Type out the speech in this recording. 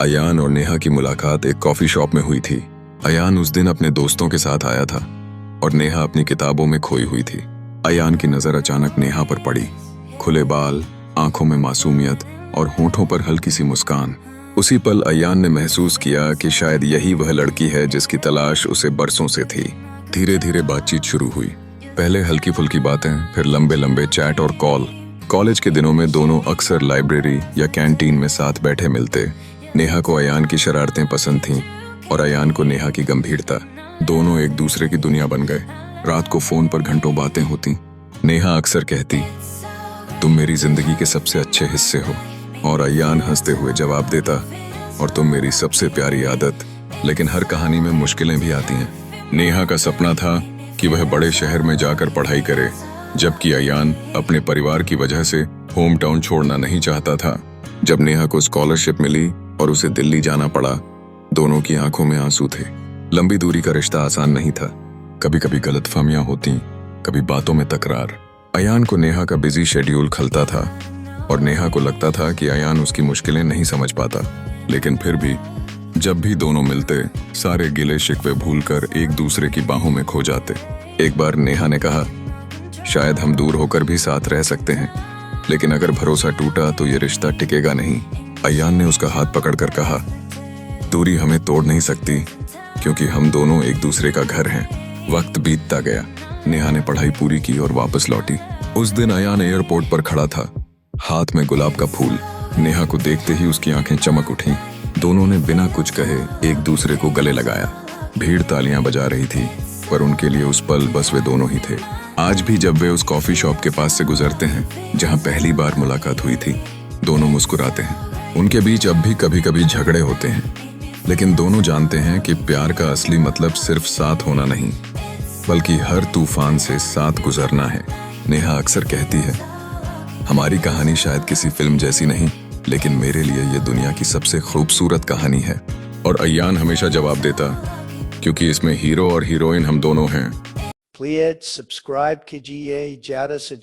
अयान और नेहा की मुलाकात एक कॉफी शॉप में हुई थी। अयान उस दिन अपने दोस्तों के साथ आया था और नेहा अपनी किताबों में खोई हुई थी। अयान की नजर अचानक नेहा पर पड़ी। खुले बाल, आंखों में मासूमियत और होठों पर हल्की सी मुस्कान। उसी पल अयान ने महसूस किया कि शायद यही वह लड़की है जिसकी तलाश उसे बरसों से थी। धीरे धीरे बातचीत शुरू हुई। पहले हल्की फुल्की बातें, फिर लंबे लंबे चैट और कॉल। कॉलेज के दिनों में दोनों अक्सर लाइब्रेरी या कैंटीन में साथ बैठे मिलते। नेहा को अयान की शरारतें पसंद थीं और अयान को नेहा की गंभीरता। दोनों एक दूसरे की दुनिया बन गए। रात को फोन पर घंटों बातें होती। नेहा अक्सर कहती, तुम मेरी जिंदगी के सबसे अच्छे हिस्से हो, और अयान हंसते हुए जवाब देता, और तुम मेरी सबसे प्यारी आदत। लेकिन हर कहानी में मुश्किलें भी आती हैं। नेहा का सपना था कि वह बड़े शहर में जाकर पढ़ाई करे, जबकि अयान अपने परिवार की वजह से होम टाउन छोड़ना नहीं चाहता था। जब नेहा को स्कॉलरशिप मिली और उसे दिल्ली जाना पड़ा, दोनों की आंखों में आंसू थे। लंबी दूरी का रिश्ता आसान नहीं था। कभी कभी गलतफहमियां होती, कभी बातों में तकरार। अयान को नेहा का बिजी शेड्यूल खलता था और नेहा को लगता था कि अयान उसकी मुश्किलें नहीं समझ पाता। लेकिन फिर भी जब भी दोनों मिलते, सारे गिले शिकवे भूलकर एक दूसरे की बाहों में खो जाते। एक बार नेहा ने कहा, शायद हम दूर होकर भी साथ रह सकते हैं, लेकिन अगर भरोसा टूटा तो ये रिश्ता टिकेगा नहीं। अयान ने उसका हाथ पकड़कर कहा, दूरी हमें तोड़ नहीं सकती, क्योंकि हम दोनों एक दूसरे का घर हैं। वक्त बीतता गया। नेहा ने पढ़ाई पूरी की और वापस लौटी। उस दिन अयान एयरपोर्ट पर खड़ा था, हाथ में गुलाब का फूल। नेहा को देखते ही उसकी आंखें चमक उठीं। दोनों ने बिना कुछ कहे एक दूसरे को गले लगाया। भीड़ तालियां बजा रही थी, पर उनके लिए उस पल बस वे दोनों ही थे। आज भी जब वे उस कॉफी शॉप के पास से गुजरते हैं जहां पहली बार मुलाकात हुई थी, दोनों मुस्कुराते हैं। उनके बीच अब भी कभी कभी झगड़े होते हैं, लेकिन दोनों जानते हैं कि प्यार का असली मतलब सिर्फ साथ होना नहीं, बल्कि हर तूफान से साथ गुजरना है। नेहा अक्सर कहती है, हमारी कहानी शायद किसी फिल्म जैसी नहीं, लेकिन मेरे लिए ये दुनिया की सबसे खूबसूरत कहानी है। और अयान हमेशा जवाब देता, क्योंकि इसमें हीरो और हीरोइन हम दोनों हैं। प्लीज सब्सक्राइब कीजिए, ज्यादा से